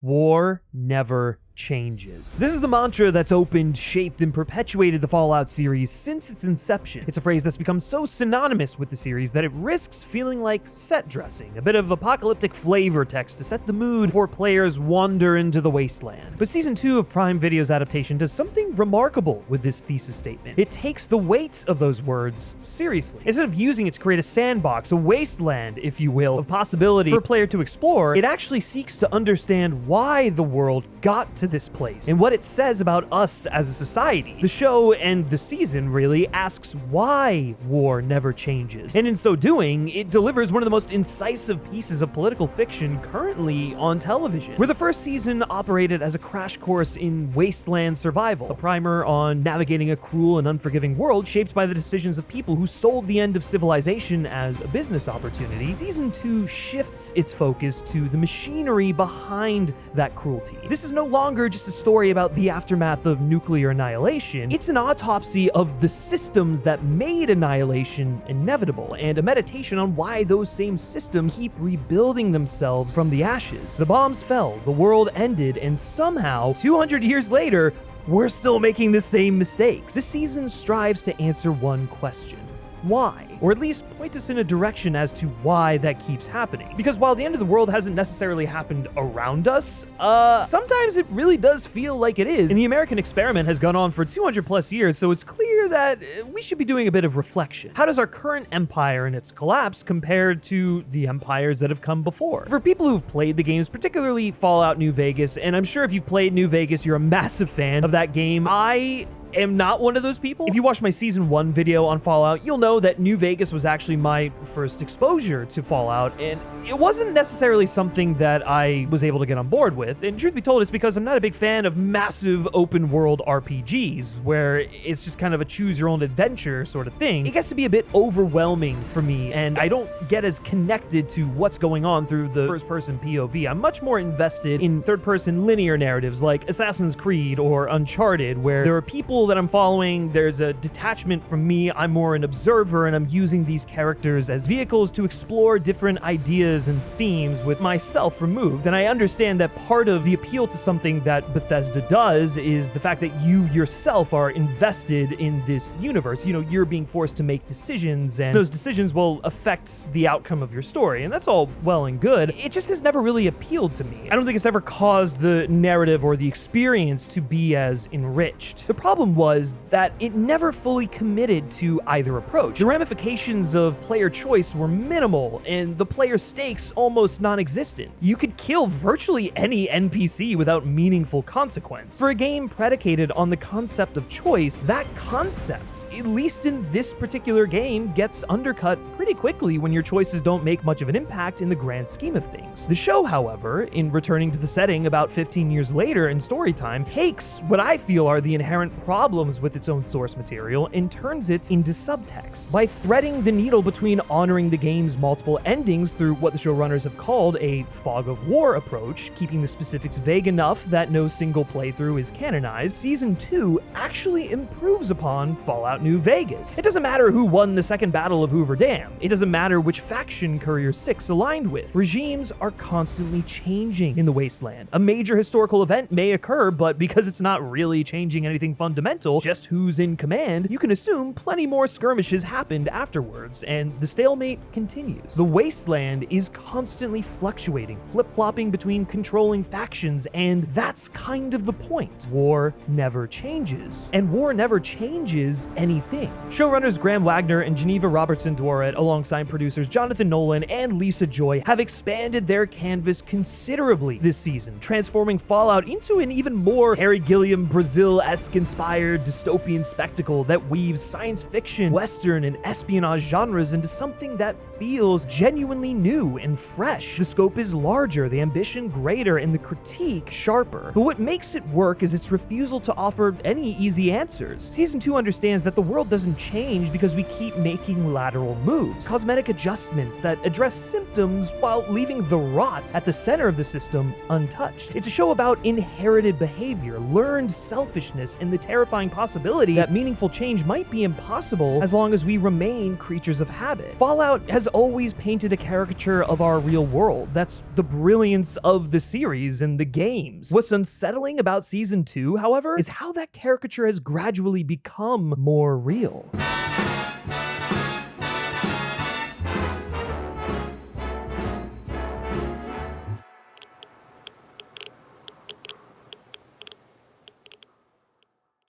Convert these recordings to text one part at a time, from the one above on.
War never changes. This is the mantra that's opened, shaped, and perpetuated the Fallout series since its inception. It's a phrase that's become so synonymous with the series that it risks feeling like set dressing, a bit of apocalyptic flavor text to set the mood before players wander into the wasteland. But Season 2 of Prime Video's adaptation does something remarkable with this thesis statement. It takes the weight of those words seriously. Instead of using it to create a sandbox, a wasteland, if you will, of possibility for a player to explore, it actually seeks to understand why the world got to this place and what it says about us as a society. The show and the season really asks why war never changes, and in so doing, it delivers one of the most incisive pieces of political fiction currently on television. Where the first season operated as a crash course in wasteland survival, a primer on navigating a cruel and unforgiving world shaped by the decisions of people who sold the end of civilization as a business opportunity, Season 2 shifts its focus to the machinery behind that cruelty. This is no longer just a story about the aftermath of nuclear annihilation. It's an autopsy of the systems that made annihilation inevitable, and a meditation on why those same systems keep rebuilding themselves from the ashes. The bombs fell, the world ended, and somehow, 200 years later, we're still making the same mistakes. This season strives to answer one question: why? Or at least point us in a direction as to why that keeps happening. Because while the end of the world hasn't necessarily happened around us, sometimes it really does feel like it is. And the American experiment has gone on for 200 plus years, so it's clear that we should be doing a bit of reflection. How does our current empire and its collapse compare to the empires that have come before? For people who've played the games, particularly Fallout New Vegas, and I'm sure if you've played New Vegas, you're a massive fan of that game. I am not one of those people. If you watch my Season 1 video on Fallout, you'll know that New Vegas was actually my first exposure to Fallout, and it wasn't necessarily something that I was able to get on board with. And truth be told, it's because I'm not a big fan of massive open world RPGs, where it's just kind of a choose your own adventure sort of thing. It gets to be a bit overwhelming for me, and I don't get as connected to what's going on through the first person POV. I'm much more invested in third person linear narratives like Assassin's Creed or Uncharted, where there are people that I'm following, there's a detachment from me, I'm more an observer, and I'm using these characters as vehicles to explore different ideas and themes with myself removed. And I understand that part of the appeal to something that Bethesda does is the fact that you yourself are invested in this universe. You know, you're being forced to make decisions, and those decisions will affect the outcome of your story, and that's all well and good. It just has never really appealed to me. I don't think it's ever caused the narrative or the experience to be as enriched. The problem was that it never fully committed to either approach. The ramifications of player choice were minimal, and the player stakes almost non-existent. You could kill virtually any NPC without meaningful consequence. For a game predicated on the concept of choice, that concept, at least in this particular game, gets undercut pretty quickly when your choices don't make much of an impact in the grand scheme of things. The show, however, in returning to the setting about 15 years later in story time, takes what I feel are the inherent problems with its own source material and turns it into subtext. By threading the needle between honoring the game's multiple endings through what the showrunners have called a fog of war approach, keeping the specifics vague enough that no single playthrough is canonized, Season 2 actually improves upon Fallout New Vegas. It doesn't matter who won the second battle of Hoover Dam. It doesn't matter which faction Courier 6 aligned with. Regimes are constantly changing in the wasteland. A major historical event may occur, but because it's not really changing anything fundamental, just who's in command, you can assume plenty more skirmishes happened afterwards, and the stalemate continues. The wasteland is constantly fluctuating, flip-flopping between controlling factions, and that's kind of the point. War never changes, and war never changes anything. Showrunners Graham Wagner and Geneva Robertson-Dworet, alongside producers Jonathan Nolan and Lisa Joy, have expanded their canvas considerably this season, transforming Fallout into an even more Terry Gilliam Brazil-esque inspired dystopian spectacle that weaves science fiction, western, and espionage genres into something that feels genuinely new and fresh. The scope is larger, the ambition greater, and the critique sharper. But what makes it work is its refusal to offer any easy answers. Season 2 understands that the world doesn't change because we keep making lateral moves, cosmetic adjustments that address symptoms while leaving the rot at the center of the system untouched. It's a show about inherited behavior, learned selfishness, and the terrifying terrifying possibility that meaningful change might be impossible as long as we remain creatures of habit. Fallout has always painted a caricature of our real world. That's the brilliance of the series and the games. What's unsettling about Season 2, however, is how that caricature has gradually become more real.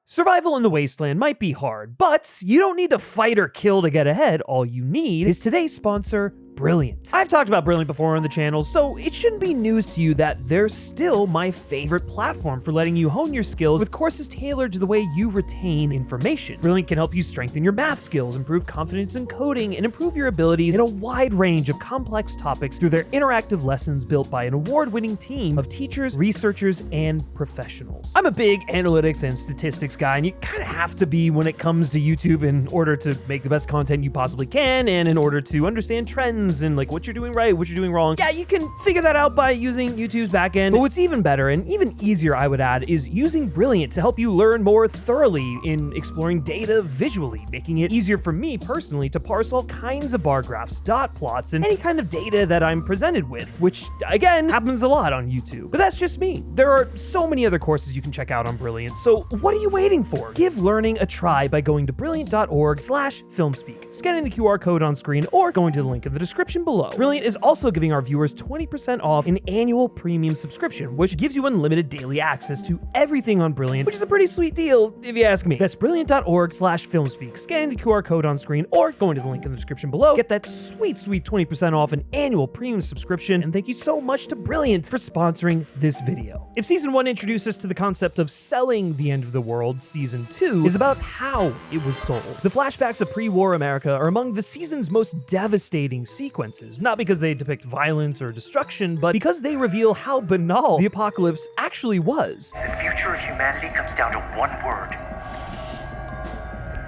Survival in the wasteland might be hard, but you don't need to fight or kill to get ahead. All you need is today's sponsor, Brilliant. I've talked about Brilliant before on the channel, so it shouldn't be news to you that they're still my favorite platform for letting you hone your skills with courses tailored to the way you retain information. Brilliant can help you strengthen your math skills, improve confidence in coding, and improve your abilities in a wide range of complex topics through their interactive lessons built by an award-winning team of teachers, researchers, and professionals. I'm a big analytics and statistics guy, and you kind of have to be when it comes to YouTube in order to make the best content you possibly can, and in order to understand trends and like what you're doing right, what you're doing wrong. Yeah, you can figure that out by using YouTube's backend, but what's even better and even easier, I would add, is using Brilliant to help you learn more thoroughly in exploring data visually, making it easier for me personally to parse all kinds of bar graphs, dot plots, and any kind of data that I'm presented with, which again happens a lot on YouTube. But that's just me. There are so many other courses you can check out on Brilliant, so what are you waiting for? Give learning a try by going to brilliant.org/filmspeak, scanning the QR code on screen, or going to the link in the description below. Brilliant is also giving our viewers 20% off an annual premium subscription, which gives you unlimited daily access to everything on Brilliant, which is a pretty sweet deal if you ask me. That's brilliant.org/filmspeak, scanning the QR code on screen, or going to the link in the description below. Get that sweet 20% off an annual premium subscription, and thank you so much to Brilliant for sponsoring this video. If Season 1 introduced us to the concept of selling the end of the world, Season 2 is about how it was sold. The flashbacks of pre-war America are among the season's most devastating sequences, not because they depict violence or destruction, but because they reveal how banal the apocalypse actually was. The future of humanity comes down to one word: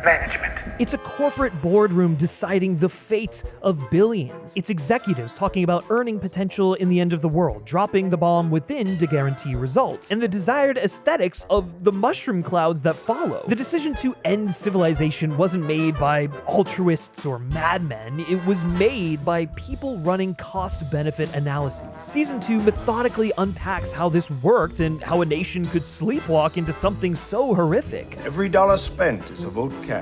management. It's a corporate boardroom deciding the fate of billions. It's executives talking about earning potential in the end of the world, dropping the bomb within to guarantee results, and the desired aesthetics of the mushroom clouds that follow. The decision to end civilization wasn't made by altruists or madmen. It was made by people running cost-benefit analyses. Season 2 methodically unpacks how this worked and how a nation could sleepwalk into something so horrific. Every dollar spent is a vote cast.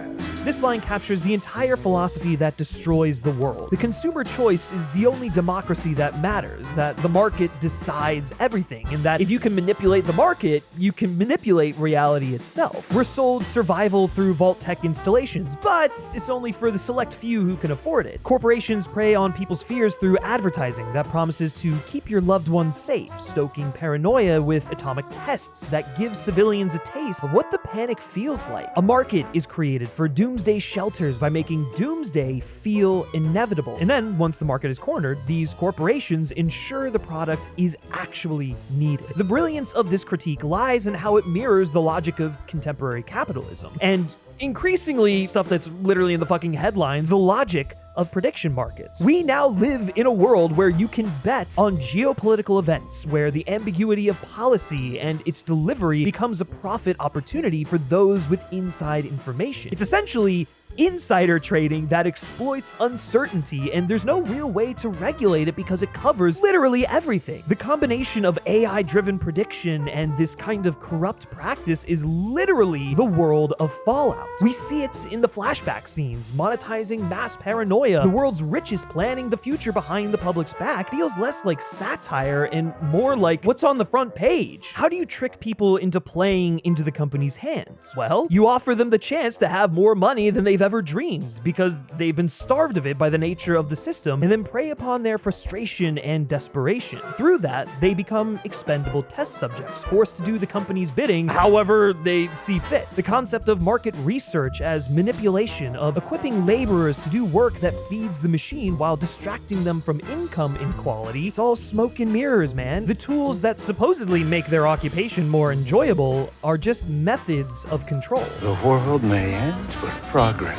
This line captures the entire philosophy that destroys the world. The consumer choice is the only democracy that matters, that the market decides everything, and that if you can manipulate the market, you can manipulate reality itself. We're sold survival through vault tech installations, but it's only for the select few who can afford it. Corporations prey on people's fears through advertising that promises to keep your loved ones safe, stoking paranoia with atomic tests that give civilians a taste of what the panic feels like. A market is created for doomsday shelters by making doomsday feel inevitable. And then, once the market is cornered, these corporations ensure the product is actually needed. The brilliance of this critique lies in how it mirrors the logic of contemporary capitalism, and increasingly, stuff that's literally in the fucking headlines, the logic of prediction markets. We now live in a world where you can bet on geopolitical events, where the ambiguity of policy and its delivery becomes a profit opportunity for those with inside information. It's essentially insider trading that exploits uncertainty, and there's no real way to regulate it because it covers literally everything. The combination of AI-driven prediction and this kind of corrupt practice is literally the world of Fallout. We see it in the flashback scenes, monetizing mass paranoia. The world's richest planning the future behind the public's back feels less like satire and more like what's on the front page. How do you trick people into playing into the company's hands? Well, you offer them the chance to have more money than they've ever dreamed because they've been starved of it by the nature of the system, and then prey upon their frustration and desperation. Through that, they become expendable test subjects, forced to do the company's bidding however they see fit. The concept of market research as manipulation, of equipping laborers to do work that feeds the machine while distracting them from income inequality, it's all smoke and mirrors, man. The tools that supposedly make their occupation more enjoyable are just methods of control. The world may end, but progress.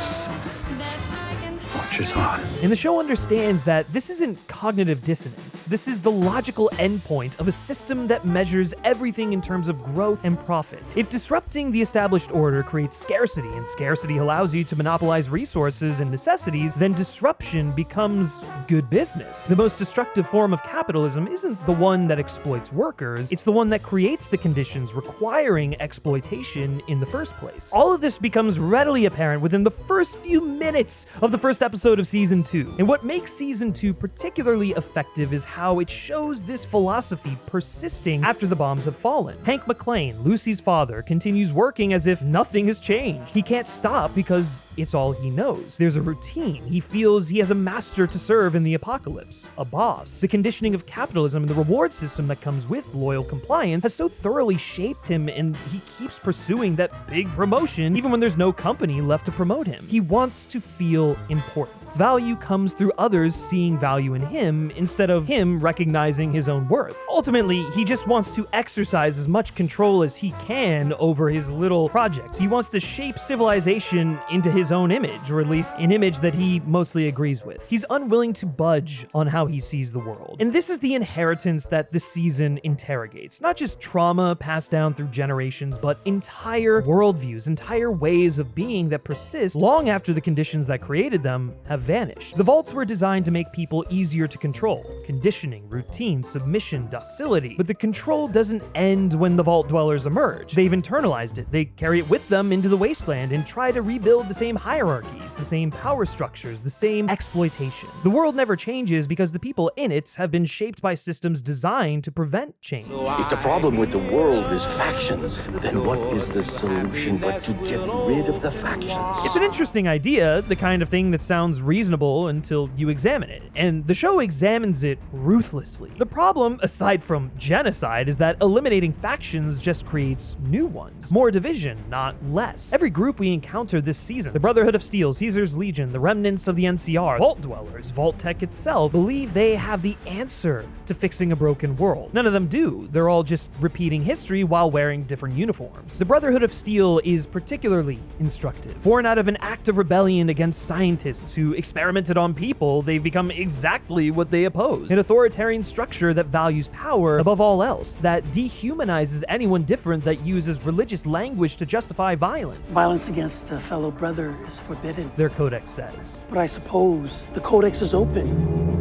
Watch pressure's on. And the show understands that this isn't cognitive dissonance. This is the logical endpoint of a system that measures everything in terms of growth and profit. If disrupting the established order creates scarcity, and scarcity allows you to monopolize resources and necessities, then disruption becomes good business. The most destructive form of capitalism isn't the one that exploits workers, it's the one that creates the conditions requiring exploitation in the first place. All of this becomes readily apparent within the first few minutes of the first episode of Season 2. And what makes Season 2 particularly effective is how it shows this philosophy persisting after the bombs have fallen. Hank McClane, Lucy's father, continues working as if nothing has changed. He can't stop because it's all he knows. There's a routine. He feels he has a master to serve in the apocalypse, a boss. The conditioning of capitalism and the reward system that comes with loyal compliance has so thoroughly shaped him, and he keeps pursuing that big promotion even when there's no company left to promote him. He wants to feel important. Value comes through others seeing value in him instead of him recognizing his own worth. Ultimately, he just wants to exercise as much control as he can over his little projects. He wants to shape civilization into his own image, or at least an image that he mostly agrees with. He's unwilling to budge on how he sees the world. And this is the inheritance that the season interrogates. Not just trauma passed down through generations, but entire worldviews, entire ways of being that persist long after the conditions that created them have vanished. The vaults were designed to make people easier to control. Conditioning, routine, submission, docility. But the control doesn't end when the vault dwellers emerge. They've internalized it. They carry it with them into the wasteland and try to rebuild the same hierarchies, the same power structures, the same exploitation. The world never changes because the people in it have been shaped by systems designed to prevent change. If the problem with the world is factions, then what is the solution but to get rid of the factions? It's an interesting idea, the kind of thing that sounds reasonable until you examine it, and the show examines it ruthlessly. The problem, aside from genocide, is that eliminating factions just creates new ones. More division, not less. Every group we encounter this season, the Brotherhood of Steel, Caesar's Legion, the remnants of the NCR, Vault Dwellers, Vault Tech itself, believe they have the answer to fixing a broken world. None of them do. They're all just repeating history while wearing different uniforms. The Brotherhood of Steel is particularly instructive. Born out of an act of rebellion against scientists who experimented on people, they've become exactly what they oppose. An authoritarian structure that values power above all else, that dehumanizes anyone different, that uses religious language to justify violence. Violence against a fellow brother is forbidden. Their codex says. But I suppose the codex is open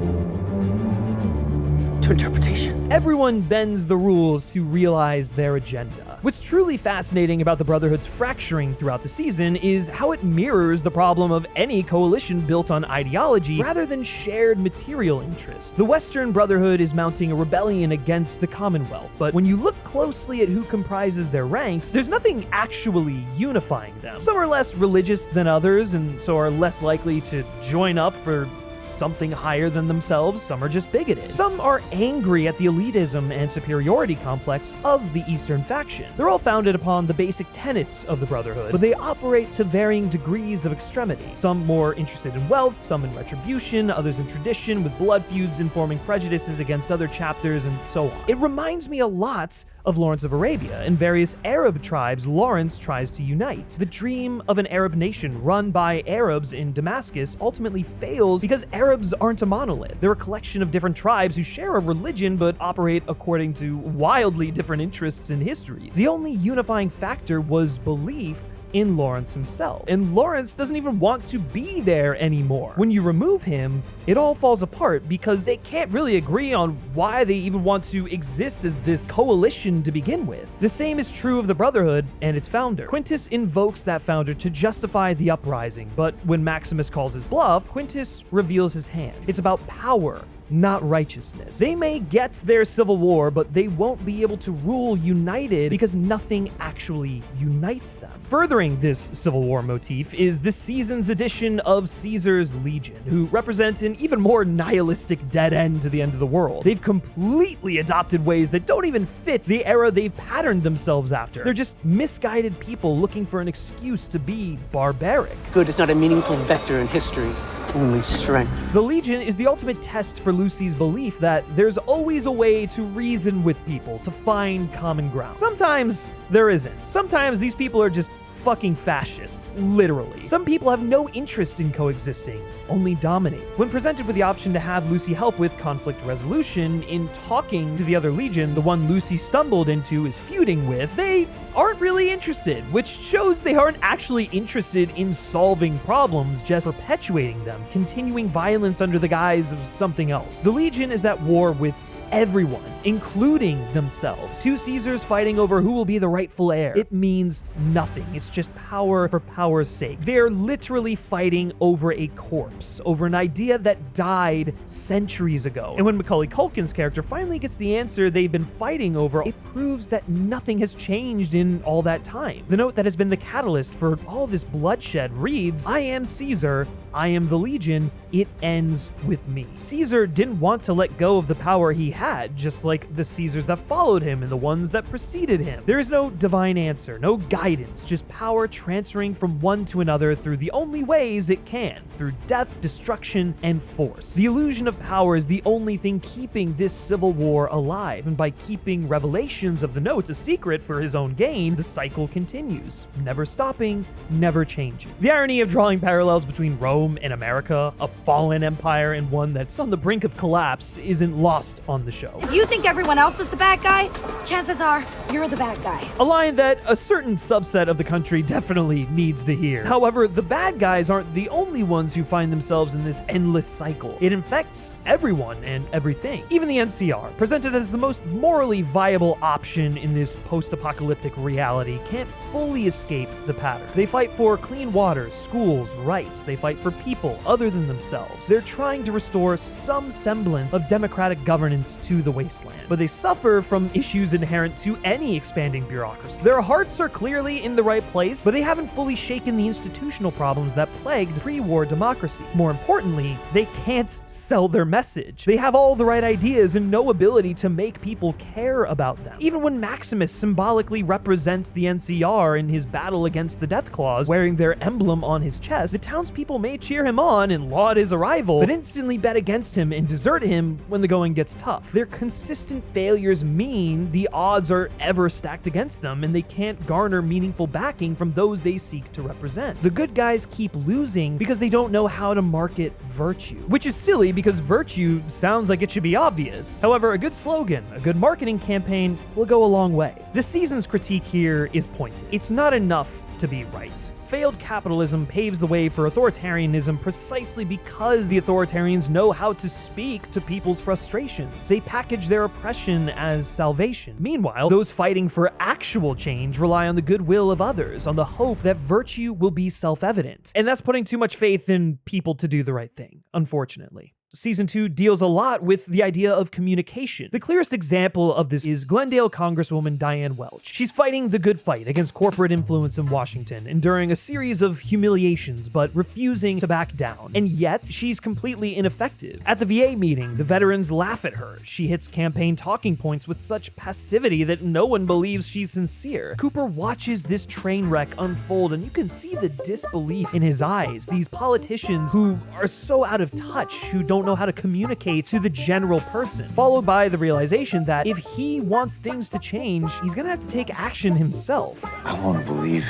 to interpretation. Everyone bends the rules to realize their agenda. What's truly fascinating about the Brotherhood's fracturing throughout the season is how it mirrors the problem of any coalition built on ideology rather than shared material interests. The Western Brotherhood is mounting a rebellion against the Commonwealth, but when you look closely at who comprises their ranks, there's nothing actually unifying them. Some are less religious than others, and so are less likely to join up for something higher than themselves. Some are just bigoted. Some are angry at the elitism and superiority complex of the Eastern faction. They're all founded upon the basic tenets of the Brotherhood, but they operate to varying degrees of extremity. Some more interested in wealth, some in retribution, others in tradition, with blood feuds informing prejudices against other chapters, and so on. It reminds me a lot of Lawrence of Arabia. In various Arab tribes, Lawrence tries to unite. The dream of an Arab nation run by Arabs in Damascus ultimately fails because Arabs aren't a monolith. They're a collection of different tribes who share a religion but operate according to wildly different interests and histories. The only unifying factor was belief in Lawrence himself. And Lawrence doesn't even want to be there anymore. When you remove him, it all falls apart because they can't really agree on why they even want to exist as this coalition to begin with. The same is true of the Brotherhood and its founder. Quintus invokes that founder to justify the uprising, but when Maximus calls his bluff, Quintus reveals his hand. It's about power, not righteousness. They may get their civil war, but they won't be able to rule united because nothing actually unites them. Furthering this civil war motif is this season's edition of Caesar's Legion, who represent an even more nihilistic dead end to the end of the world. They've completely adopted ways that don't even fit the era they've patterned themselves after. They're just misguided people looking for an excuse to be barbaric. Good is not a meaningful vector in history, only strength. The Legion is the ultimate test for Lucy's belief that there's always a way to reason with people, to find common ground. Sometimes there isn't. Sometimes these people are just fucking fascists, literally. Some people have no interest in coexisting, only dominate. When presented with the option to have Lucy help with conflict resolution, in talking to the other Legion, the one Lucy stumbled into is feuding with, they aren't really interested, which shows they aren't actually interested in solving problems, just perpetuating them, continuing violence under the guise of something else. The Legion is at war with everyone, including themselves. Two Caesars fighting over who will be the rightful heir. It means nothing. It's just power for power's sake. They're literally fighting over a corpse, over an idea that died centuries ago. And when Macaulay Culkin's character finally gets the answer they've been fighting over, it proves that nothing has changed in all that time. The note that has been the catalyst for all this bloodshed reads, "I am Caesar, I am the Legion, it ends with me." Caesar didn't want to let go of the power he had, just like the Caesars that followed him and the ones that preceded him. There is no divine answer, no guidance, just power transferring from one to another through the only ways it can, through death, destruction, and force. The illusion of power is the only thing keeping this civil war alive, and by keeping revelations of the notes a secret for his own gain, the cycle continues, never stopping, never changing. The irony of drawing parallels between Rome and America, a fallen empire and one that's on the brink of collapse, isn't lost on the show. If you think everyone else is the bad guy, chances are you're the bad guy. A line that a certain subset of the country definitely needs to hear. However, the bad guys aren't the only ones who find themselves in this endless cycle. It infects everyone and everything. Even the NCR, presented as the most morally viable option in this post-apocalyptic reality, can't fully escape the pattern. They fight for clean water, schools, rights. They fight for people other than themselves. They're trying to restore some semblance of democratic governance to the wasteland, but they suffer from issues inherent to any expanding bureaucracy. Their hearts are clearly in the right place, but they haven't fully shaken the institutional problems that plagued pre-war democracy. More importantly, they can't sell their message. They have all the right ideas and no ability to make people care about them. Even when Maximus symbolically represents the NCR in his battle against the Death Claws, wearing their emblem on his chest, the townspeople may cheer him on and laud his arrival, but instantly bet against him and desert him when the going gets tough. Their consistent failures mean the odds are ever stacked against them, and they can't garner meaningful backing from those they seek to represent. The good guys keep losing because they don't know how to market virtue, which is silly because virtue sounds like it should be obvious. However, a good slogan, a good marketing campaign will go a long way. This season's critique here is pointed. It's not enough to be right. Failed capitalism paves the way for authoritarianism precisely because the authoritarians know how to speak to people's frustrations. They package their oppression as salvation. Meanwhile, those fighting for actual change rely on the goodwill of others, on the hope that virtue will be self-evident. And that's putting too much faith in people to do the right thing, unfortunately. Season 2 deals a lot with the idea of communication. The clearest example of this is Glendale Congresswoman Diane Welch. She's fighting the good fight against corporate influence in Washington, enduring a series of humiliations, but refusing to back down. And yet, she's completely ineffective. At the VA meeting, the veterans laugh at her. She hits campaign talking points with such passivity that no one believes she's sincere. Cooper watches this train wreck unfold, and you can see the disbelief in his eyes. These politicians who are so out of touch, who don't know how to communicate to the general person, followed by the realization that if he wants things to change, he's gonna have to take action himself. I want to believe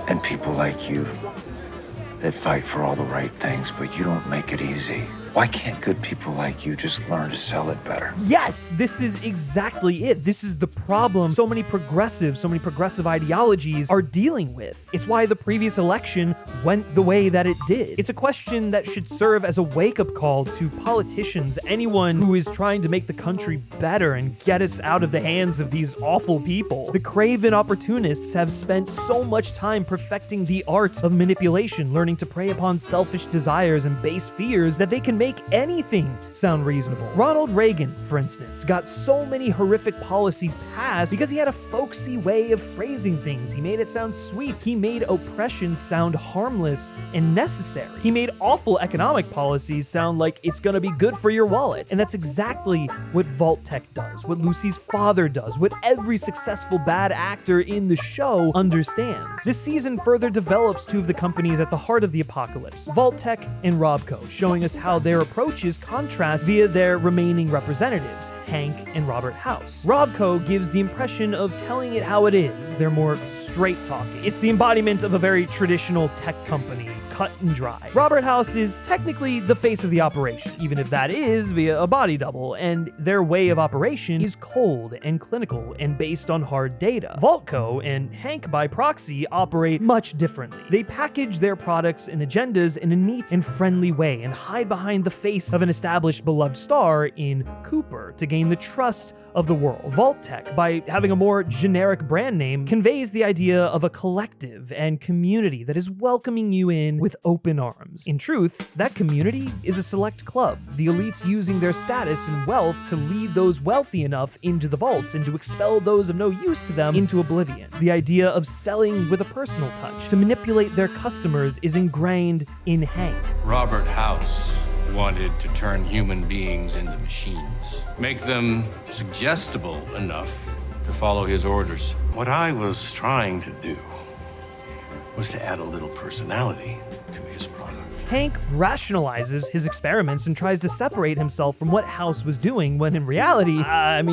in people like you that fight for all the right things, but you don't make it easy. Why can't good people like you just learn to sell it better? Yes, this is exactly it. This is the problem so many progressive ideologies are dealing with. It's why the previous election went the way that it did. It's a question that should serve as a wake-up call to politicians, anyone who is trying to make the country better and get us out of the hands of these awful people. The craven opportunists have spent so much time perfecting the art of manipulation, learning to prey upon selfish desires and base fears that they can make anything sound reasonable. Ronald Reagan, for instance, got so many horrific policies passed because he had a folksy way of phrasing things. He made it sound sweet. He made oppression sound harmless and necessary. He made awful economic policies sound like it's gonna be good for your wallet. And that's exactly what Vault-Tec does, what Lucy's father does, what every successful bad actor in the show understands. This season further develops two of the companies at the heart of the apocalypse, Vault-Tec and Robco, showing us how their their approaches contrast via their remaining representatives, Hank and Robert House. Robco gives the impression of telling it how it is. They're more straight-talking. It's the embodiment of a very traditional tech company, cut and dry. Robert House is technically the face of the operation, even if that is via a body double, and their way of operation is cold and clinical and based on hard data. Vaultco and Hank by proxy operate much differently. They package their products and agendas in a neat and friendly way and hide behind the face of an established beloved star in Cooper to gain the trust of the world. Vault-Tec, by having a more generic brand name, conveys the idea of a collective and community that is welcoming you in with open arms. In truth, that community is a select club, the elites using their status and wealth to lead those wealthy enough into the vaults and to expel those of no use to them into oblivion. The idea of selling with a personal touch to manipulate their customers is ingrained in Hank. Robert House wanted to turn human beings into machines, make them suggestible enough to follow his orders. What I was trying to do was to add a little personality to his product. Hank rationalizes his experiments and tries to separate himself from what House was doing, when in reality,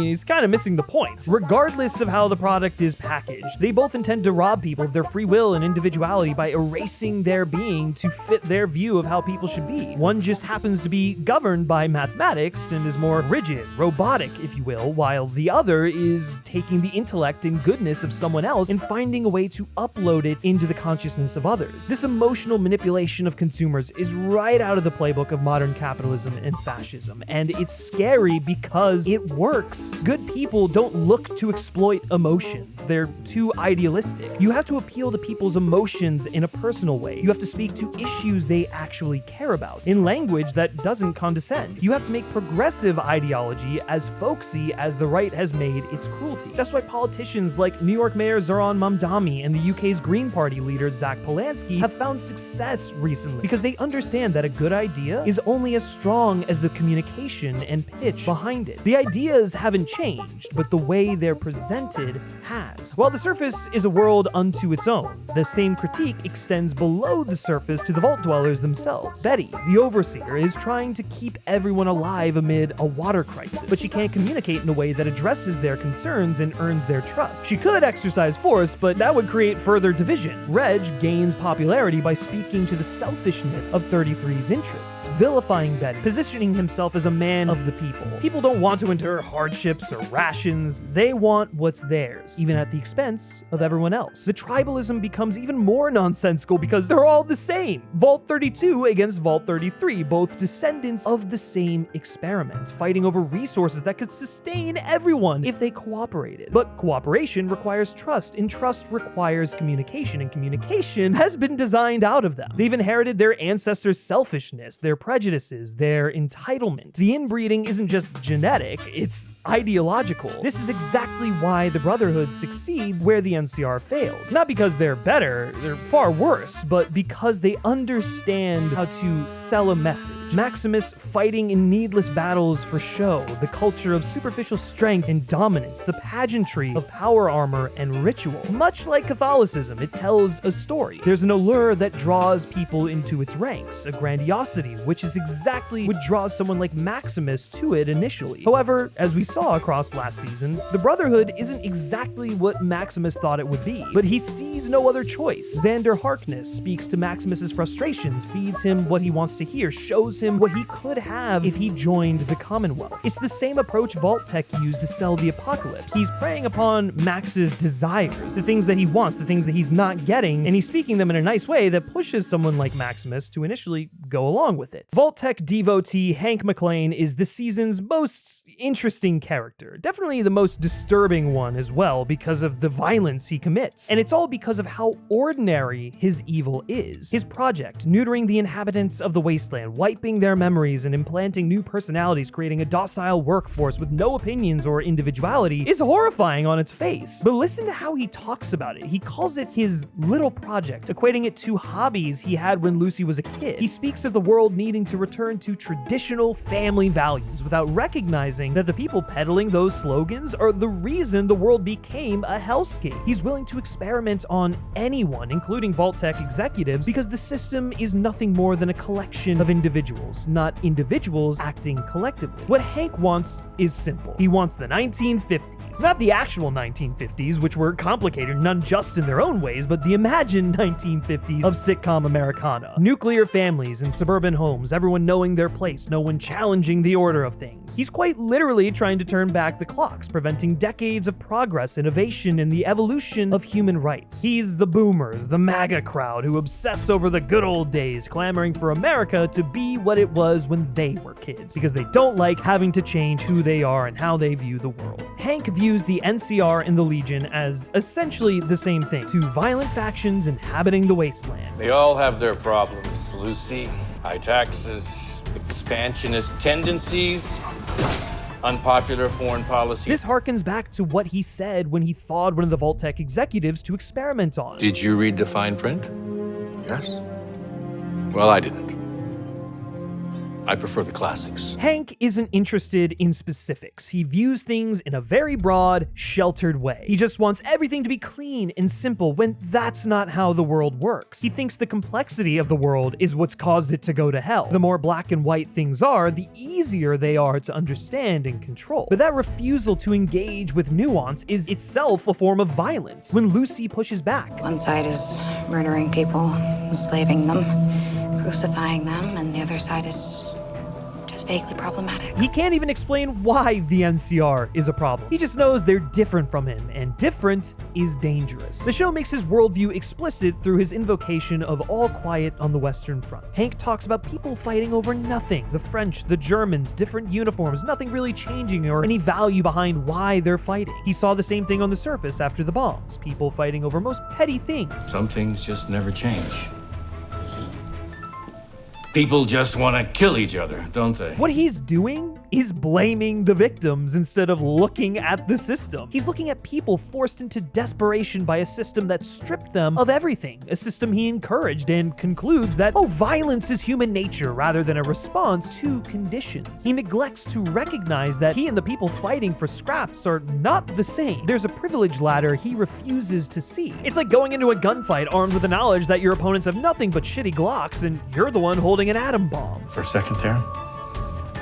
he's kind of missing the point. Regardless of how the product is packaged, they both intend to rob people of their free will and individuality by erasing their being to fit their view of how people should be. One just happens to be governed by mathematics and is more rigid, robotic, if you will, while the other is taking the intellect and goodness of someone else and finding a way to upload it into the consciousness of others. This emotional manipulation of consumers is right out of the playbook of modern capitalism and fascism, and it's scary because it works. Good people don't look to exploit emotions. They're too idealistic. You have to appeal to people's emotions in a personal way. You have to speak to issues they actually care about, in language that doesn't condescend. You have to make progressive ideology as folksy as the right has made its cruelty. That's why politicians like New York Mayor Zoran Mamdani and the UK's Green Party leader Zach Polanski have found success recently, because they understand that a good idea is only as strong as the communication and pitch behind it. The ideas haven't changed, but the way they're presented has. While the surface is a world unto its own, the same critique extends below the surface to the vault dwellers themselves. Betty, the overseer, is trying to keep everyone alive amid a water crisis, but she can't communicate in a way that addresses their concerns and earns their trust. She could exercise force, but that would create further division. Reg gains popularity by speaking to the selfishness of 33's interests, vilifying Betty, positioning himself as a man of the people. People don't want to endure hardships or rations, they want what's theirs, even at the expense of everyone else. The tribalism becomes even more nonsensical because they're all the same. Vault 32 against Vault 33, both descendants of the same experiment, fighting over resources that could sustain everyone if they cooperated. But cooperation requires trust, and trust requires communication, and communication has been designed out of them. They've inherited their ancestors' selfishness, their prejudices, their entitlement. The inbreeding isn't just genetic, it's ideological. This is exactly why the Brotherhood succeeds where the NCR fails. Not because they're better, they're far worse, but because they understand how to sell a message. Maximus fighting in needless battles for show, the culture of superficial strength and dominance, the pageantry of power armor and ritual. Much like Catholicism, it tells a story. There's an allure that draws people into its ranks, a grandiosity, which is exactly what draws someone like Maximus to it initially. However, as we saw across last season, the Brotherhood isn't exactly what Maximus thought it would be, but he sees no other choice. Xander Harkness speaks to Maximus's frustrations, feeds him what he wants to hear, shows him what he could have if he joined the Commonwealth. It's the same approach Vault-Tec used to sell the apocalypse. He's preying upon Max's desires, the things that he wants, the things that he's not getting, and he's speaking them in a nice way that pushes someone like Maximus to initially go along with it. Vault-Tec devotee Hank McClane is this season's most interesting character, definitely the most disturbing one as well because of the violence he commits, and it's all because of how ordinary his evil is. His project, neutering the inhabitants of the wasteland, wiping their memories and implanting new personalities, creating a docile workforce with no opinions or individuality, is horrifying on its face. But listen to how he talks about it. He calls it his little project, equating it to hobbies he had when Lucy was a a kid. He speaks of the world needing to return to traditional family values without recognizing that the people peddling those slogans are the reason the world became a hellscape. He's willing to experiment on anyone, including Vault-Tec executives, because the system is nothing more than a collection of individuals, not individuals acting collectively. What Hank wants is simple. He wants the 1950s. Not the actual 1950s, which were complicated and unjust in their own ways, but the imagined 1950s of sitcom Americana. Nuclear families and suburban homes, everyone knowing their place, no one challenging the order of things. He's quite literally trying to turn back the clocks, preventing decades of progress, innovation, and the evolution of human rights. He's the boomers, the MAGA crowd who obsess over the good old days, clamoring for America to be what it was when they were kids, because they don't like having to change who they are and how they view the world. Hank views the NCR and the Legion as essentially the same thing, two violent factions inhabiting the wasteland. They all have their problems, Lucy. High taxes, expansionist tendencies, unpopular foreign policy. This harkens back to what he said when he thawed one of the Vault-Tec executives to experiment on. Did you read the fine print? Yes? Well, I didn't. I prefer the classics. Hank isn't interested in specifics. He views things in a very broad, sheltered way. He just wants everything to be clean and simple when that's not how the world works. He thinks the complexity of the world is what's caused it to go to hell. The more black and white things are, the easier they are to understand and control. But that refusal to engage with nuance is itself a form of violence. When Lucy pushes back, One side is murdering people, enslaving them, crucifying them, and the other side is just vaguely problematic. he can't even explain why the NCR is a problem. He just knows they're different from him, and different is dangerous. The show makes his worldview explicit through his invocation of all quiet on the Western Front. Hank talks about people fighting over nothing. The French, the Germans, different uniforms, nothing really changing or any value behind why they're fighting. He saw the same thing on the surface after the bombs, people fighting over most petty things. Some things just never change. People just want to kill each other, don't they? What he's doing is blaming the victims instead of looking at the system. He's looking at people forced into desperation by a system that stripped them of everything, a system he encouraged, and concludes that, oh, violence is human nature rather than a response to conditions. He neglects to recognize that he and the people fighting for scraps are not the same. There's a privilege ladder he refuses to see. It's like going into a gunfight armed with the knowledge that your opponents have nothing but shitty Glocks and you're the one holding an atom bomb. For a second there,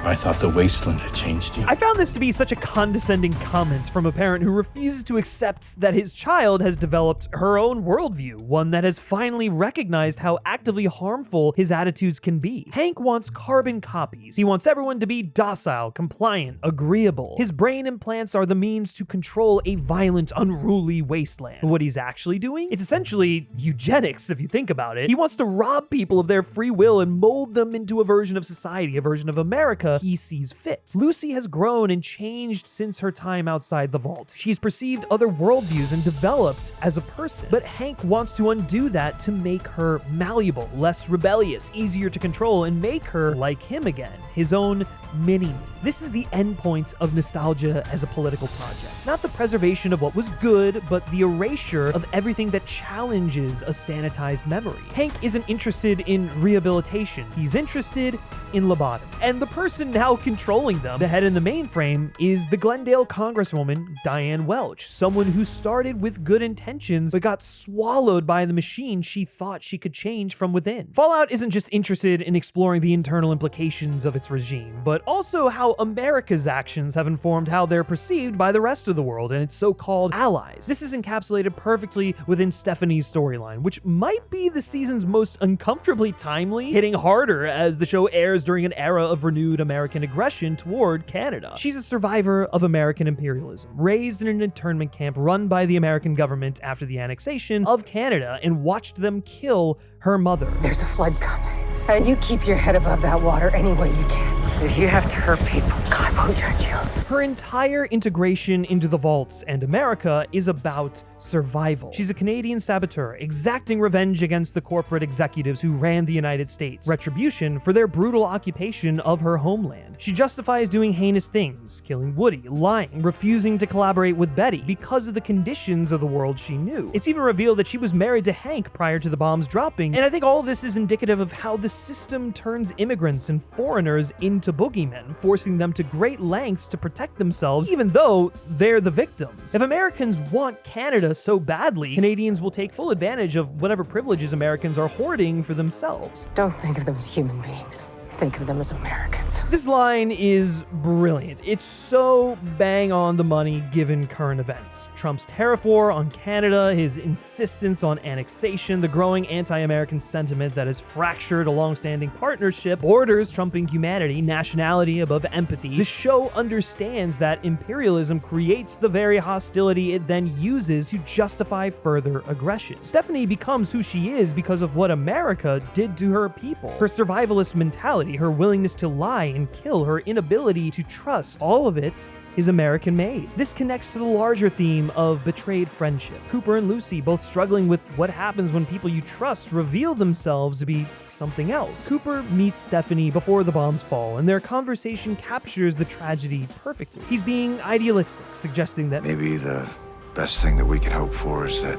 I thought the wasteland had changed you. I found this to be such a condescending comment from a parent who refuses to accept that his child has developed her own worldview, one that has finally recognized how actively harmful his attitudes can be. Hank wants carbon copies. He wants everyone to be docile, compliant, agreeable. His brain implants are the means to control a violent, unruly wasteland. What he's actually doing? It's essentially eugenics, if you think about it. He wants to rob people of their free will and mold them into a version of society, a version of America he sees fit. Lucy has grown and changed since her time outside the vault. She's perceived other worldviews and developed as a person. But Hank wants to undo that to make her malleable, less rebellious, easier to control, and make her like him again, his own mini-me. This is the endpoint of nostalgia as a political project. Not the preservation of what was good, but the erasure of everything that challenges a sanitized memory. Hank isn't interested in rehabilitation. He's interested in lobotomy. And the person now controlling them, the head in the mainframe, is the Glendale Congresswoman, Diane Welch, someone who started with good intentions but got swallowed by the machine she thought she could change from within. Fallout isn't just interested in exploring the internal implications of its regime, but also how America's actions have informed how they're perceived by the rest of the world and its so-called allies. This is encapsulated perfectly within Stephanie's storyline, which might be the season's most uncomfortably timely, hitting harder as the show airs during an era of renewed American aggression toward Canada. She's a survivor of American imperialism, raised in an internment camp run by the American government after the annexation of Canada, and watched them kill her mother. There's a flood coming, and you keep your head above that water any way you can. If you have to hurt people, God won't judge you. Her entire integration into the vaults and America is about survival. She's a Canadian saboteur, exacting revenge against the corporate executives who ran the United States, retribution for their brutal occupation of her homeland. She justifies doing heinous things, killing Woody, lying, refusing to collaborate with Betty because of the conditions of the world she knew. It's even revealed that she was married to Hank prior to the bombs dropping, and I think all of this is indicative of how the system turns immigrants and foreigners into boogeymen, forcing them to great lengths to protect themselves, even though they're the victims. If Americans want Canada so badly, Canadians will take full advantage of whatever privileges Americans are hoarding for themselves. Don't think of them as human beings. Think of them as Americans. This line is brilliant. It's so bang on the money given current events. Trump's tariff war on Canada, his insistence on annexation, the growing anti-American sentiment that has fractured a long-standing partnership, borders trumping humanity, nationality above empathy. The show understands that imperialism creates the very hostility it then uses to justify further aggression. Stephanie becomes who she is because of what America did to her people. Her survivalist mentality, her willingness to lie and kill, her inability to trust, all of it is American-made. This connects to the larger theme of betrayed friendship. Cooper and Lucy, both struggling with what happens when people you trust reveal themselves to be something else. Cooper meets Stephanie before the bombs fall, and their conversation captures the tragedy perfectly. He's being idealistic, suggesting that Maybe the best thing that we can hope for is that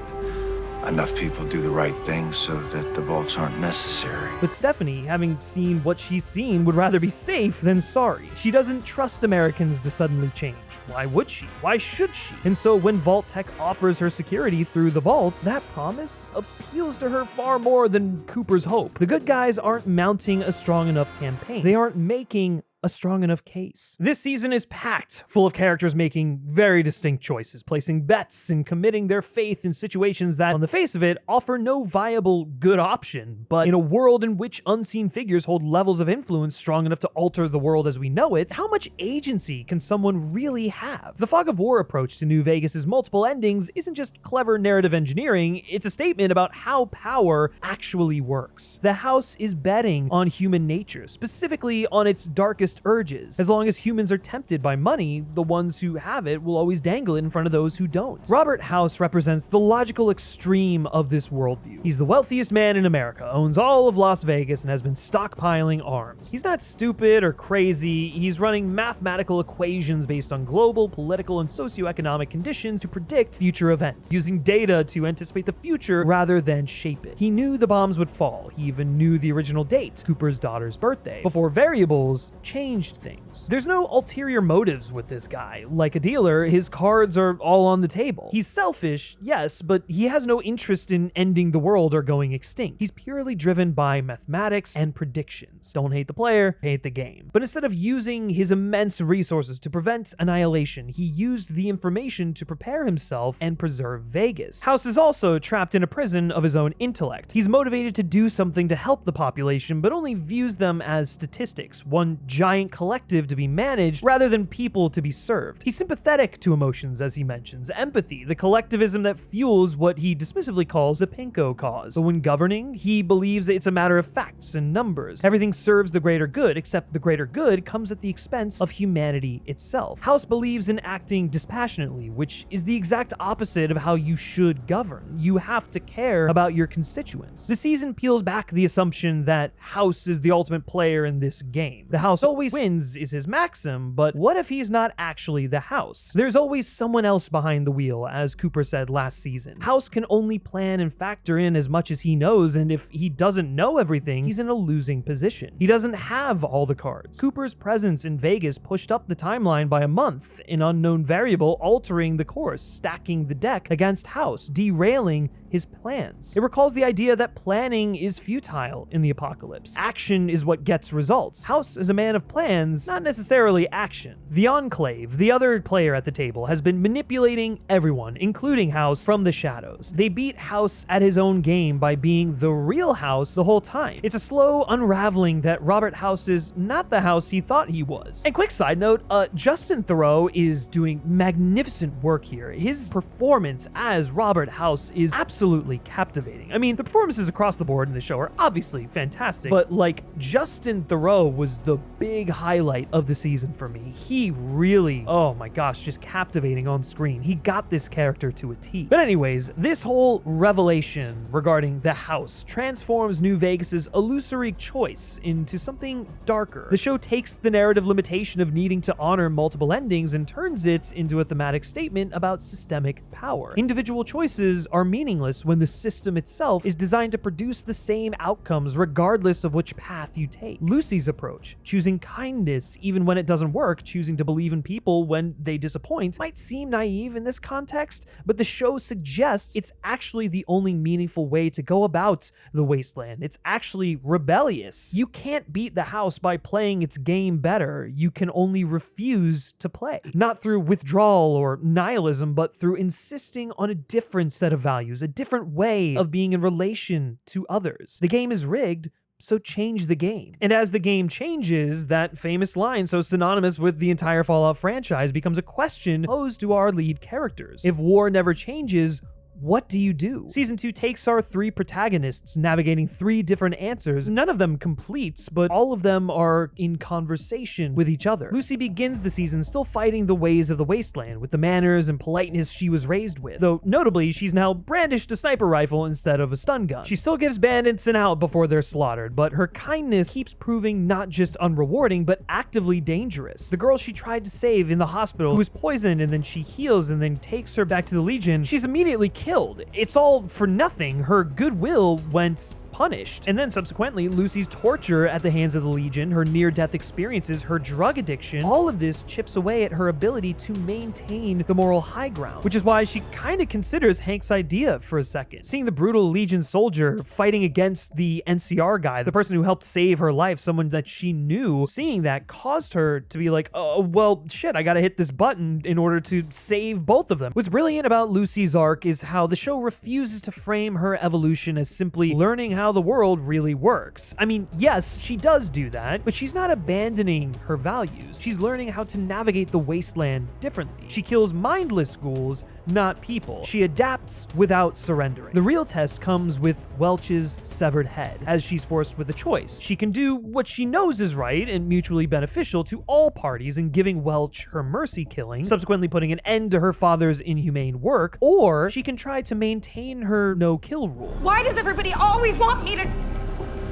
enough people do the right thing so that the vaults aren't necessary. But Stephanie, having seen what she's seen, would rather be safe than sorry. She doesn't trust Americans to suddenly change. Why would she? Why should she? And so when Vault Tech offers her security through the vaults, that promise appeals to her far more than Cooper's hope. The good guys aren't mounting a strong enough campaign. They aren't making a strong enough case. This season is packed full of characters making very distinct choices, placing bets and committing their faith in situations that, on the face of it, offer no viable good option. But in a world in which unseen figures hold levels of influence strong enough to alter the world as we know it, how much agency can someone really have? The Fog of War approach to New Vegas's multiple endings isn't just clever narrative engineering, it's a statement about how power actually works. The House is betting on human nature, specifically on its darkest urges. As long as humans are tempted by money, the ones who have it will always dangle it in front of those who don't. Robert House represents the logical extreme of this worldview. He's the wealthiest man in America, owns all of Las Vegas, and has been stockpiling arms. He's not stupid or crazy, he's running mathematical equations based on global, political, and socioeconomic conditions to predict future events, using data to anticipate the future rather than shape it. He knew the bombs would fall. He even knew the original date, Cooper's daughter's birthday, before variables changed things. There's no ulterior motives with this guy. Like a dealer, his cards are all on the table. He's selfish, yes, but he has no interest in ending the world or going extinct. He's purely driven by mathematics and predictions. Don't hate the player, hate the game. But instead of using his immense resources to prevent annihilation, he used the information to prepare himself and preserve Vegas. House is also trapped in a prison of his own intellect. He's motivated to do something to help the population, but only views them as statistics, one giant collective to be managed rather than people to be served. He's sympathetic to emotions, as he mentions, empathy, the collectivism that fuels what he dismissively calls a pinko cause. But when governing, he believes it's a matter of facts and numbers. Everything serves the greater good, except the greater good comes at the expense of humanity itself. House believes in acting dispassionately, which is the exact opposite of how you should govern. You have to care about your constituents. The season peels back the assumption that House is the ultimate player in this game. The House always wins is his maxim, but what if he's not actually the House? There's always someone else behind the wheel, as Cooper said last season. House can only plan and factor in as much as he knows, and if he doesn't know everything, he's in a losing position. He doesn't have all the cards. Cooper's presence in Vegas pushed up the timeline by a month, an unknown variable altering the course, stacking the deck against House, derailing his plans. It recalls the idea that planning is futile in the apocalypse. Action is what gets results. House is a man of plans, not necessarily action. The Enclave, the other player at the table, has been manipulating everyone, including House, from the shadows. They beat House at his own game by being the real House the whole time. It's a slow unraveling that Robert House is not the House he thought he was. And quick side note, Justin Theroux is doing magnificent work here. His performance as Robert House is absolutely absolutely captivating. I mean, the performances across the board in the show are obviously fantastic, but like Justin Theroux was the big highlight of the season for me. He really, oh my gosh, just captivating on screen. He got this character to a T. But anyways, this whole revelation regarding the house transforms New Vegas's illusory choice into something darker. The show takes the narrative limitation of needing to honor multiple endings and turns it into a thematic statement about systemic power. Individual choices are meaningless when the system itself is designed to produce the same outcomes regardless of which path you take. Lucy's approach, choosing kindness even when it doesn't work, choosing to believe in people when they disappoint, might seem naive in this context, but the show suggests it's actually the only meaningful way to go about the wasteland. It's actually rebellious. You can't beat the house by playing its game better. You can only refuse to play. Not through withdrawal or nihilism, but through insisting on a different set of values, a different way of being in relation to others. The game is rigged, so change the game. And as the game changes, that famous line so synonymous with the entire Fallout franchise becomes a question posed to our lead characters. If war never changes, what do you do? Season 2 takes our 3 protagonists navigating 3 different answers. None of them completes, but all of them are in conversation with each other. Lucy begins the season still fighting the ways of the wasteland with the manners and politeness she was raised with, though notably she's now brandished a sniper rifle instead of a stun gun. She still gives bandits an out before they're slaughtered, but her kindness keeps proving not just unrewarding, but actively dangerous. The girl she tried to save in the hospital, who was poisoned and then she heals and then takes her back to the Legion, she's immediately killed. It's all for nothing. Her goodwill went punished. And then subsequently, Lucy's torture at the hands of the Legion, her near-death experiences, her drug addiction, all of this chips away at her ability to maintain the moral high ground, which is why she kind of considers Hank's idea for a second. Seeing the brutal Legion soldier fighting against the NCR guy, the person who helped save her life, someone that she knew, seeing that caused her to be like, oh, well, shit, I gotta hit this button in order to save both of them. What's brilliant about Lucy's arc is how the show refuses to frame her evolution as simply learning how the world really works. I mean, yes, she does do that, but she's not abandoning her values. She's learning how to navigate the wasteland differently. She kills mindless ghouls, not people. She adapts without surrendering. The real test comes with Welch's severed head, as she's forced with a choice. She can do what she knows is right and mutually beneficial to all parties in giving Welch her mercy killing, subsequently putting an end to her father's inhumane work, or she can try to maintain her no-kill rule. Why does everybody always want me to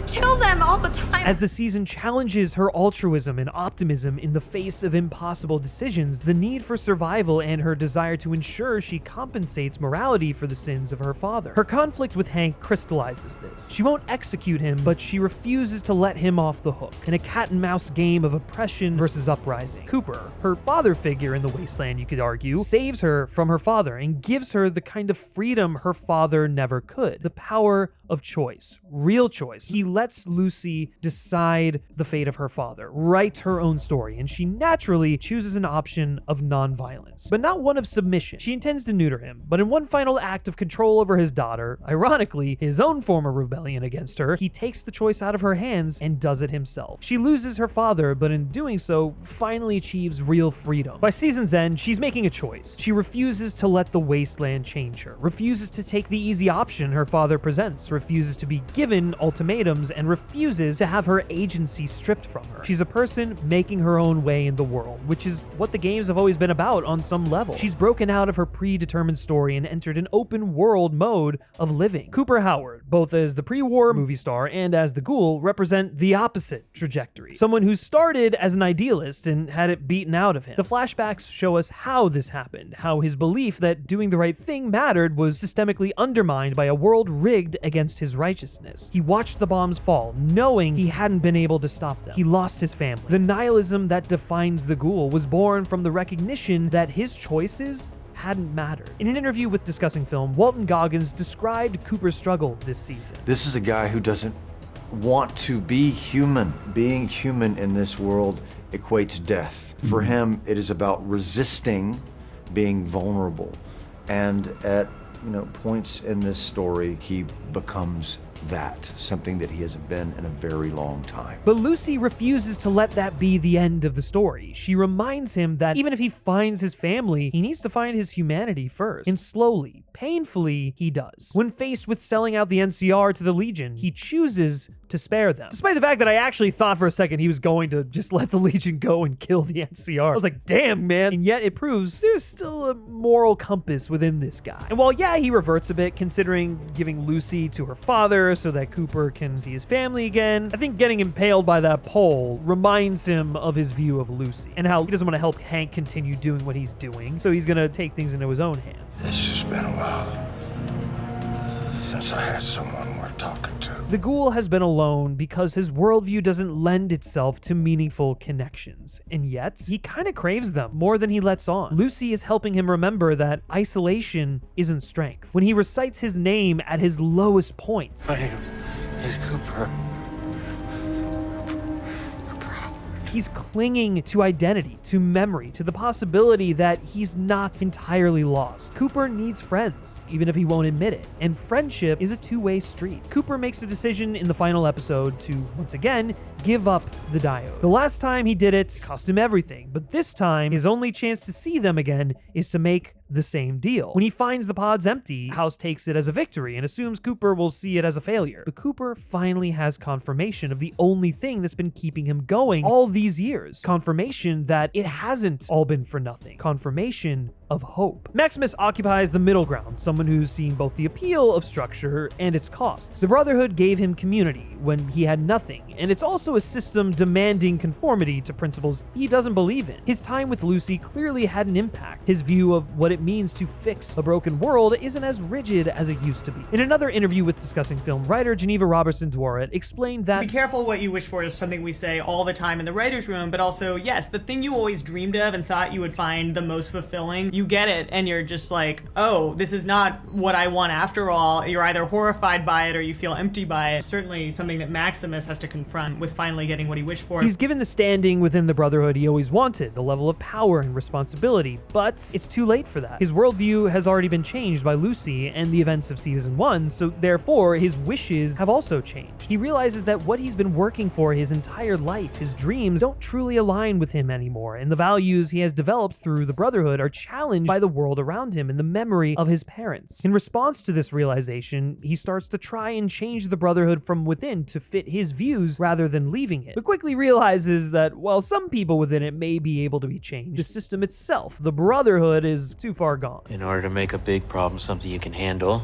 kill them all the time? As the season challenges her altruism and optimism in the face of impossible decisions, the need for survival and her desire to ensure she compensates morality for the sins of her father. Her conflict with Hank crystallizes this. She won't execute him, but she refuses to let him off the hook in a cat-and-mouse game of oppression versus uprising. Cooper, her father figure in the wasteland, you could argue, saves her from her father and gives her the kind of freedom her father never could. The power of choice, real choice. He lets Lucy decide the fate of her father, write her own story, and she naturally chooses an option of non-violence, but not one of submission. She intends to neuter him, but in one final act of control over his daughter, ironically, his own form of rebellion against her, he takes the choice out of her hands and does it himself. She loses her father, but in doing so, finally achieves real freedom. By season's end, she's making a choice. She refuses to let the wasteland change her, refuses to take the easy option her father presents, refuses to be given ultimatums, and refuses to have her agency stripped from her. She's a person making her own way in the world, which is what the games have always been about on some level. She's broken out of her predetermined story and entered an open world mode of living. Cooper Howard, both as the pre-war movie star and as the ghoul, represent the opposite trajectory. Someone who started as an idealist and had it beaten out of him. The flashbacks show us how this happened, how his belief that doing the right thing mattered was systemically undermined by a world rigged against his righteousness. He watched the bombs fall, knowing he hadn't been able to stop them. He lost his family. The nihilism that defines the ghoul was born from the recognition that his choices hadn't mattered. In an interview with Discussing Film, Walton Goggins described Cooper's struggle this season. This is a guy who doesn't want to be human. Being human in this world equates death. For him, it is about resisting being vulnerable. And at points in this story, he becomes that, something that he hasn't been in a very long time. But Lucy refuses to let that be the end of the story. She reminds him that even if he finds his family, he needs to find his humanity first. And slowly, painfully, he does. When faced with selling out the NCR to the Legion, he chooses to spare them. Despite the fact that I actually thought for a second he was going to just let the Legion go and kill the NCR. I was like, damn, man. And yet it proves there's still a moral compass within this guy. And while, yeah, he reverts a bit, considering giving Lucy to her father so that Cooper can see his family again, I think getting impaled by that pole reminds him of his view of Lucy and how he doesn't want to help Hank continue doing what he's doing, so he's gonna take things into his own hands. It's just been a while since I had someone worth talking to. The ghoul has been alone because his worldview doesn't lend itself to meaningful connections, and yet he kind of craves them more than he lets on. Lucy is helping him remember that isolation isn't strength. When he recites his name at his lowest point, My name is Cooper. he's clinging to identity, to memory, to the possibility that he's not entirely lost. Cooper needs friends, even if he won't admit it, and friendship is a two-way street. Cooper makes a decision in the final episode to, once again, give up the diode. The last time he did it cost him everything, but this time, his only chance to see them again is to make the same deal. When he finds the pods empty, House takes it as a victory and assumes Cooper will see it as a failure. But Cooper finally has confirmation of the only thing that's been keeping him going all these years. Confirmation that it hasn't all been for nothing. Confirmation of hope. Maximus occupies the middle ground, someone who's seen both the appeal of structure and its costs. The Brotherhood gave him community when he had nothing, and it's also a system demanding conformity to principles he doesn't believe in. His time with Lucy clearly had an impact. His view of what it means to fix a broken world isn't as rigid as it used to be. In another interview with Discussing Film, writer Geneva Robertson-Dworet explained that be careful what you wish for is something we say all the time in the writer's room, but also, yes, the thing you always dreamed of and thought you would find the most fulfilling, you get it and you're just like, oh, this is not what I want after all. You're either horrified by it or you feel empty by it. Certainly something that Maximus has to confront with finally getting what he wished for. He's given the standing within the Brotherhood he always wanted, the level of power and responsibility, but it's too late for that. His worldview has already been changed by Lucy and the events of season 1, so therefore his wishes have also changed. He realizes that what he's been working for his entire life, his dreams, don't truly align with him anymore, and the values he has developed through the Brotherhood are challenged by the world around him and the memory of his parents. In response to this realization, he starts to try and change the Brotherhood from within to fit his views rather than leaving it, but quickly realizes that while some people within it may be able to be changed, the system itself, the Brotherhood, is too far gone. In order to make a big problem something you can handle,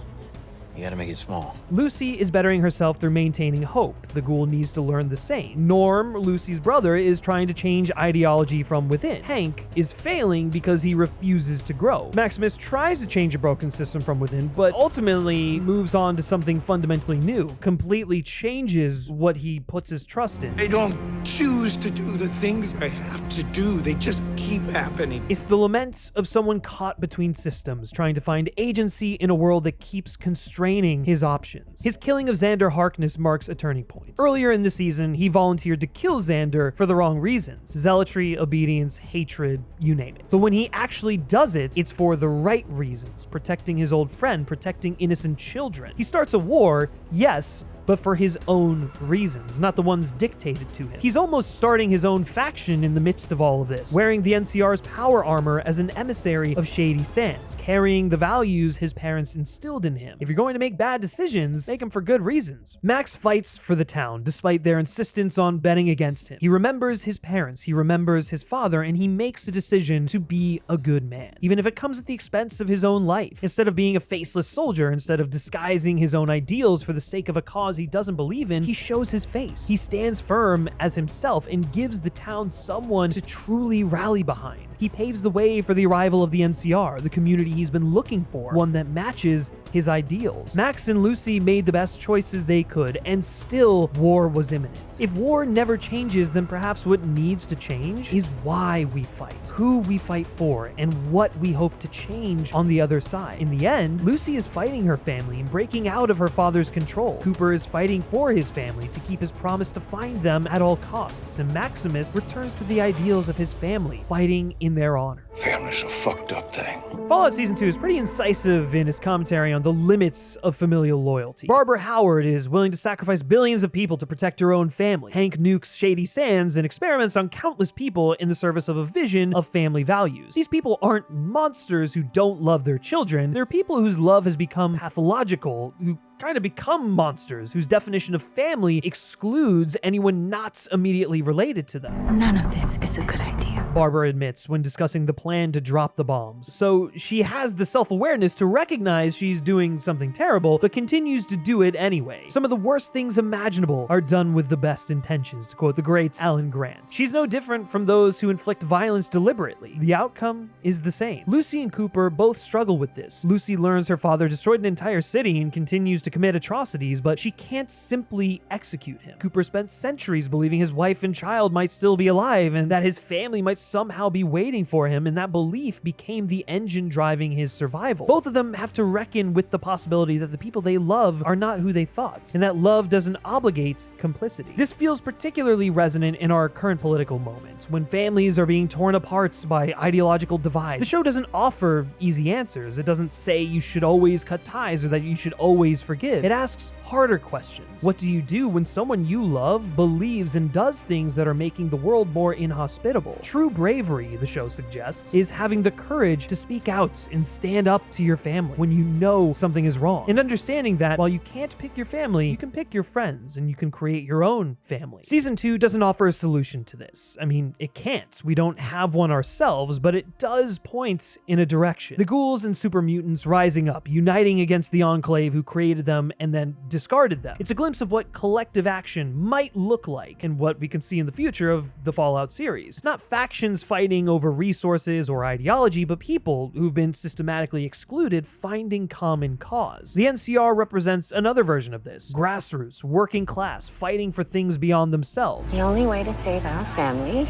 you gotta make it small. Lucy is bettering herself through maintaining hope. The ghoul needs to learn the same. Norm, Lucy's brother, is trying to change ideology from within. Hank is failing because he refuses to grow. Maximus tries to change a broken system from within, but ultimately moves on to something fundamentally new, completely changes what he puts his trust in. I don't choose to do the things I have to do. They just keep happening. It's the lament of someone caught between systems, trying to find agency in a world that keeps constraining his options. His killing of Xander Harkness marks a turning point. Earlier in the season, he volunteered to kill Xander for the wrong reasons. Zealotry, obedience, hatred, you name it. But when he actually does it, it's for the right reasons, protecting his old friend, protecting innocent children. He starts a war, yes, but for his own reasons, not the ones dictated to him. He's almost starting his own faction in the midst of all of this, wearing the NCR's power armor as an emissary of Shady Sands, carrying the values his parents instilled in him. If you're going to make bad decisions, make them for good reasons. Max fights for the town, despite their insistence on betting against him. He remembers his parents, he remembers his father, and he makes a decision to be a good man, even if it comes at the expense of his own life. Instead of being a faceless soldier, instead of disguising his own ideals for the sake of a cause he doesn't believe in, he shows his face. He stands firm as himself and gives the town someone to truly rally behind. He paves the way for the arrival of the NCR, the community he's been looking for, one that matches his ideals. Max and Lucy made the best choices they could, and still war was imminent. If war never changes, then perhaps what needs to change is why we fight, who we fight for, and what we hope to change on the other side. In the end, Lucy is fighting her family and breaking out of her father's control. Cooper is fighting for his family to keep his promise to find them at all costs, and Maximus returns to the ideals of his family, fighting in their honor. Family's a fucked up thing. Fallout Season 2 is pretty incisive in its commentary on the limits of familial loyalty. Barbara Howard is willing to sacrifice billions of people to protect her own family. Hank nukes Shady Sands and experiments on countless people in the service of a vision of family values. These people aren't monsters who don't love their children. They're people whose love has become pathological, who kind of become monsters, whose definition of family excludes anyone not immediately related to them. None of this is a good idea, Barbara admits when discussing the plan to drop the bombs. So she has the self-awareness to recognize she's doing something terrible, but continues to do it anyway. Some of the worst things imaginable are done with the best intentions, to quote the great Alan Grant. She's no different from those who inflict violence deliberately. The outcome is the same. Lucy and Cooper both struggle with this. Lucy learns her father destroyed an entire city and continues to commit atrocities, but she can't simply execute him. Cooper spent centuries believing his wife and child might still be alive and that his family might somehow be waiting for him, and that belief became the engine driving his survival. Both of them have to reckon with the possibility that the people they love are not who they thought, and that love doesn't obligate complicity. This feels particularly resonant in our current political moment, when families are being torn apart by ideological divides. The show doesn't offer easy answers. It doesn't say you should always cut ties or that you should always forgive. It asks harder questions. What do you do when someone you love believes and does things that are making the world more inhospitable? True bravery, the show suggests, is having the courage to speak out and stand up to your family when you know something is wrong. And understanding that while you can't pick your family, you can pick your friends and you can create your own family. Season 2 doesn't offer a solution to this. I mean, it can't. We don't have one ourselves, but it does point in a direction. The ghouls and super mutants rising up, uniting against the Enclave who created them and then discarded them. It's a glimpse of what collective action might look like and what we can see in the future of the Fallout series. Not factions fighting over resources or ideology, but people who've been systematically excluded finding common cause. The NCR represents another version of this. Grassroots, working class, fighting for things beyond themselves. The only way to save our family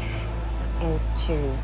is to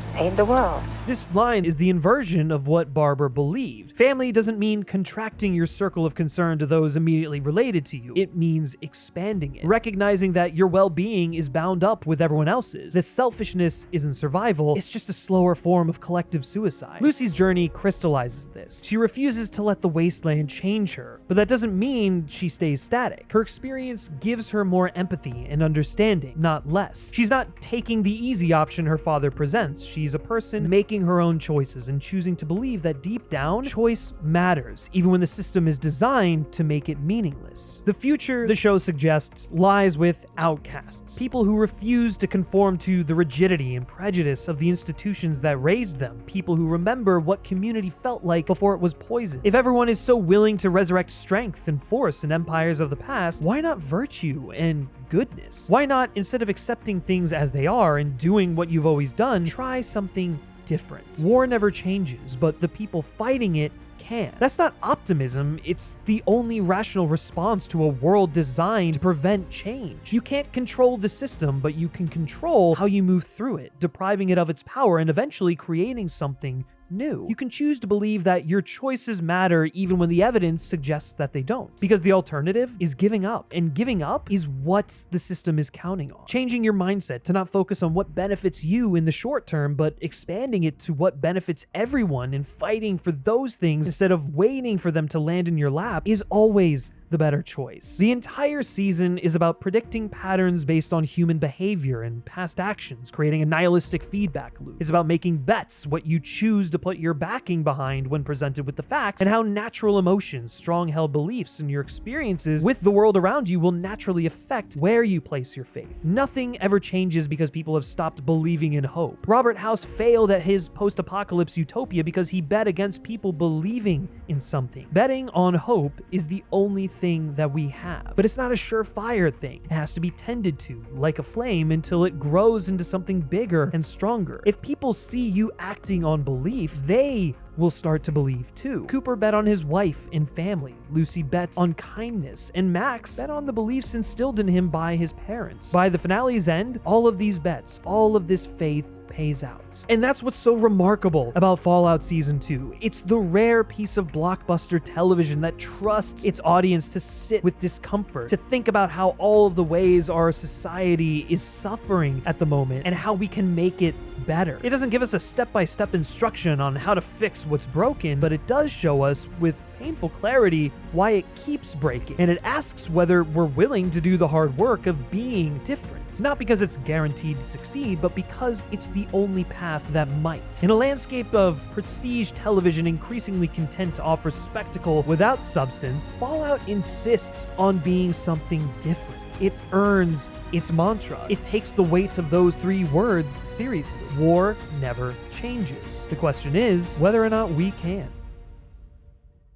save the world. This line is the inversion of what Barbara believed. Family doesn't mean contracting your circle of concern to those immediately related to you. It means expanding it. Recognizing that your well-being is bound up with everyone else's. That selfishness isn't survival, it's just a slower form of collective suicide. Lucy's journey crystallizes this. She refuses to let the wasteland change her, but that doesn't mean she stays static. Her experience gives her more empathy and understanding, not less. She's not taking the easy option her father presents. She's a person making her own choices and choosing to believe that deep down, choice matters, even when the system is designed to make it meaningless. The future, the show suggests, lies with outcasts, people who refuse to conform to the rigidity and prejudice of the institutions that raised them, people who remember what community felt like before it was poisoned. If everyone is so willing to resurrect strength and force in empires of the past, why not virtue and goodness? Why not, instead of accepting things as they are and doing what you've always done, try something different? War never changes, but the people fighting it can. That's not optimism, it's the only rational response to a world designed to prevent change. You can't control the system, but you can control how you move through it, depriving it of its power and eventually creating something new. You can choose to believe that your choices matter even when the evidence suggests that they don't. Because the alternative is giving up, and giving up is what the system is counting on. Changing your mindset to not focus on what benefits you in the short term, but expanding it to what benefits everyone and fighting for those things instead of waiting for them to land in your lap is always the better choice. The entire season is about predicting patterns based on human behavior and past actions, creating a nihilistic feedback loop. It's about making bets, what you choose to put your backing behind when presented with the facts, and how natural emotions, strong-held beliefs, and your experiences with the world around you will naturally affect where you place your faith. Nothing ever changes because people have stopped believing in hope. Robert House failed at his post-apocalypse utopia because he bet against people believing in something. Betting on hope is the only thing that we have, but it's not a surefire thing. It has to be tended to like a flame until it grows into something bigger and stronger. If people see you acting on belief, they will start to believe too. Cooper bet on his wife and family, Lucy bets on kindness, and Max bet on the beliefs instilled in him by his parents. By the finale's end, all of these bets, all of this faith pays out. And that's what's so remarkable about Fallout Season 2. It's the rare piece of blockbuster television that trusts its audience to sit with discomfort, to think about how all of the ways our society is suffering at the moment and how we can make it better. It doesn't give us a step-by-step instruction on how to fix what's broken, but it does show us with painful clarity why it keeps breaking. And it asks whether we're willing to do the hard work of being different. Not because it's guaranteed to succeed, but because it's the only path that might. In a landscape of prestige television increasingly content to offer spectacle without substance, Fallout insists on being something different. It earns its mantra. It takes the weight of those 3 words seriously. War never changes. The question is whether or not we can.